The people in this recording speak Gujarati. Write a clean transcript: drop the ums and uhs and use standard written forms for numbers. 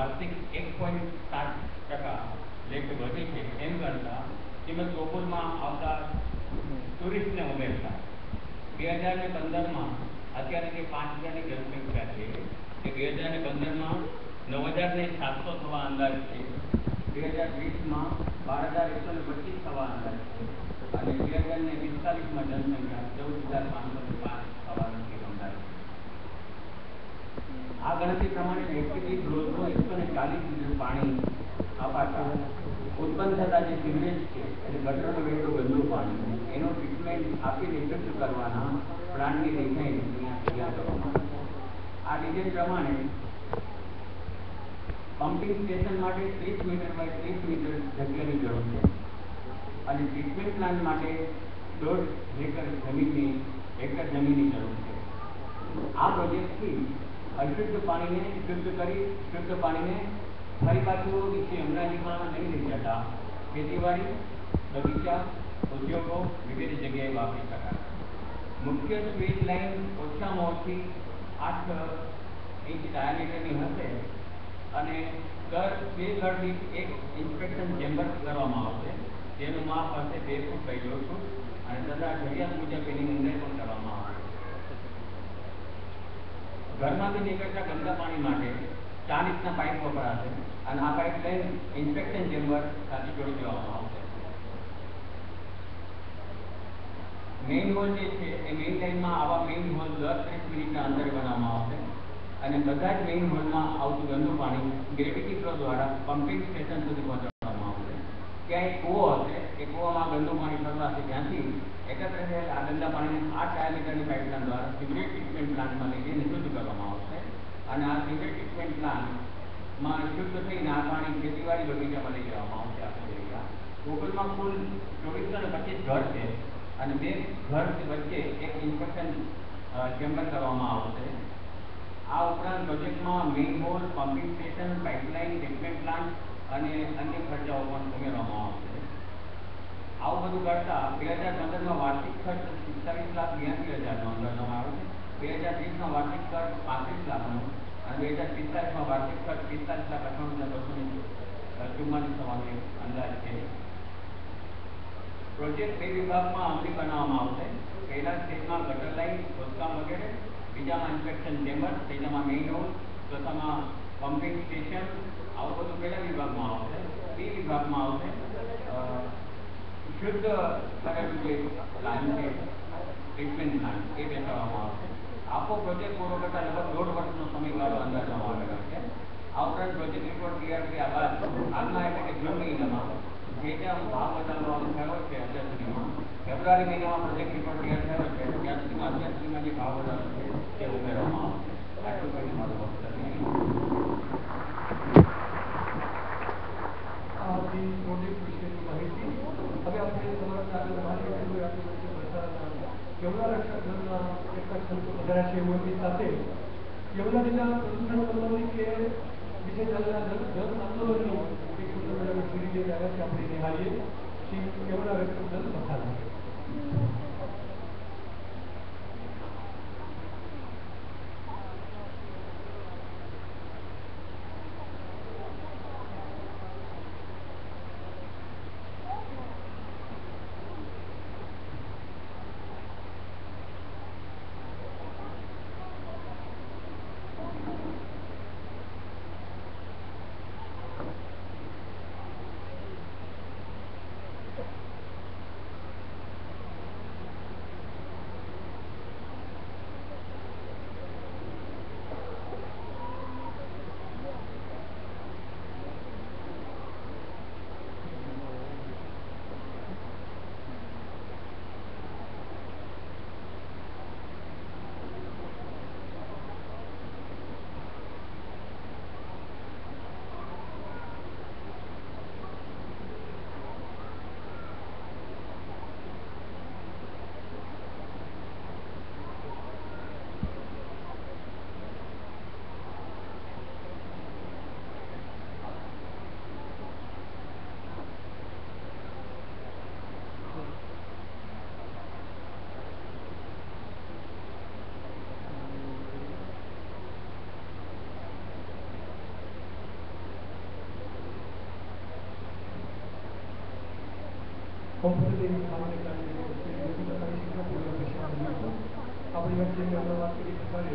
વાર્ષિક 1.7% લેખ વધી છે. એમ કરતાં તેમજ ગોકુલમાં આવતા ટુરિસ્ટને ઉમેરતા 2015માં અત્યારે જે 5,000ની જનસંખ્યા છે તે 2015માં 9,700 થવા અંદાજ છે. 2020માં 12,125 થવા અંદાજ છે અને 2045માં જનસંખ્યા 14,505 થવાનો અંદાજ છે. આ ગણતરી પ્રમાણે વ્યક્તિ દીઠ રોજનું 140 લીટર પાણી અપાતા ઉત્પન્ન થતા જે સિવરેજ છે એટલે ગટરનું વહેતું ગંદુ પાણી એનું ટ્રીટમેન્ટ આપીને શુદ્ધ કરવાના પ્લાન્ટની ડિઝાઇન અહીંયા તૈયાર કરવામાં આવી છે. આ ડિઝાઇન પ્રમાણે પમ્પિંગ સ્ટેશન માટે 30 મીટર બાય 30 મીટર જગ્યાની જરૂર છે અને ટ્રીટમેન્ટ પ્લાન્ટ માટે 1.5 હેક્ટર જમીનની જરૂર છે. આ પ્રોજેક્ટથી અશુદ્ધ પાણીને શુદ્ધ કરી શુદ્ધ પાણીને ફરી પાછું નીચે અમરાજીમાં નહીં લઈ જતા ખેતીવાડી, બગીચા, ઉદ્યોગો વગેરે જગ્યાએ વાપરી શકાય. મુખ્ય સ્વીચ લાઇન ઓછામાં ઓછી 8 ઇંચ ડાયામીટરની હશે અને દર 2 ઘર દીઠ એક ઇન્સ્પેક્શન ચેમ્બર કરવામાં આવશે. જેનું માપ હશે 2 ફૂટ બાય 1.5 ફૂટ અને તથા જરૂરિયાત મુજબ એની ઊંડાઈ પણ કરવામાં આવશે. ઘરમાંથી નીકળતા ગંદા પાણી માટે 4 ઇંચના પાઇપ વપરાશે અને આ પાઇપ લાઇન ઇન્સ્પેક્શન ચેમ્બર સાથે જોડી દેવામાં આવશે. મેઇન હોલ જે છે એ મેઇન લાઇનમાં આવા મેઇન હોલ દર 30 મિનિટના અંતરે બનાવવામાં આવશે અને બધા જ મેઇન હોલમાં આવતું ગંદુ પાણી ગ્રેવિટી ફ્લો દ્વારા પમ્પિંગ સ્ટેશન સુધી પહોંચાડવામાં આવશે. ત્યાં એક કૂવો હશે, એ કૂવામાં ગંદુ પાણી ફરવાશે, ત્યાંથી એકત્ર થયેલ આ ગંદા પાણીને 8 ડાયામીટરની પાઇપલાઇન દ્વારા સિવરેજ ટ્રીટમેન્ટ પ્લાન્ટમાં લઈ જઈને શુદ્ધ કરવામાં આવશે અને આ સિવરેજ ટ્રીટમેન્ટ પ્લાન્ટમાં શુદ્ધ થઈને આ પાણી ખેતીવાડી બગીચામાં લઈ જવામાં આવશે. આખી જગ્યા ગોકુલમાં કુલ 2425 ઘર છે અને 2 ઘર વચ્ચે એક ઇન્સ્પેક્શન ચેમ્બર કરવામાં આવશે. આ ઉપરાંત પ્રોજેક્ટમાં main hall, pumping station, pipeline, treatment plant અને અન્ય ખર્ચાઓ પણ ઉમેરવામાં આવશે. આવું બધું કરતા 2015માં વાર્ષિક ખર્ચ 45,82,000નો અંદાજવામાં આવે છે. 2030માં વાર્ષિક ખર્ચ 35 લાખનો અને 2045માં વાર્ષિક ખર્ચ 45,98,244 થવાનો અંદાજ છે. પ્રોજેક્ટ 2 વિભાગમાં અમલી બનાવવામાં આવશે. પહેલા સ્ટેજમાં ગટર લાઇન, ખોદકામ વગેરે, બીજામાં ઇન્સ્પેક્શન ચેમ્બર, ત્રીજામાં મેઇન હોલ, ચોથામાં પમ્પિંગ સ્ટેશન. આવું બધું પહેલા વિભાગમાં આવશે. બી વિભાગમાં આવશે શુદ્ધ કરેલું જે પ્લાન છે ટ્રીટમેન્ટ પ્લાન એ બેસાડવામાં આવશે. આખો પ્રોજેક્ટ પૂરો કરતા લગભગ 1.5 વર્ષનો સમયગાળો અંદાજવામાં આવેલો છે. આ ઉપરાંત પ્રોજેક્ટ રિપોર્ટ તૈયાર કર્યા બાદ હાલમાં એટલે કે જૂન મહિનામાં જે ત્યાં ભાવ વધારો થયો છે અત્યાર સુધીમાં, ફેબ્રુઆરી મહિનામાં પ્રોજેક્ટ રિપોર્ટ તૈયાર થયો છે ત્યાં સુધીમાં અત્યાર સુધીમાં જે ભાવ વધારો છે તે ઉમેરવામાં આવશે. આટલું કરીને મારું વક્તવ્ય પ્રોજેક્ટ વિશેની માહિતી. હવે આપણે તમારા યમુના રક્ષક દળના એક વધાર્યા છે એમની સાથે યમુના જિલ્લા પ્રદૂષણ સંબંધી કે વિશે ચાલેલા જન આંદોલનની એક સુંદર મજાની સીડી લઈને આવ્યા છે. આપણે નિહાળીએ શ્રી યમુના રક્ષક દળ બથાલા. કોમ્પ્યુટરની કારણે કારણે આપણી વચ્ચે વાત કરી પ્રકારે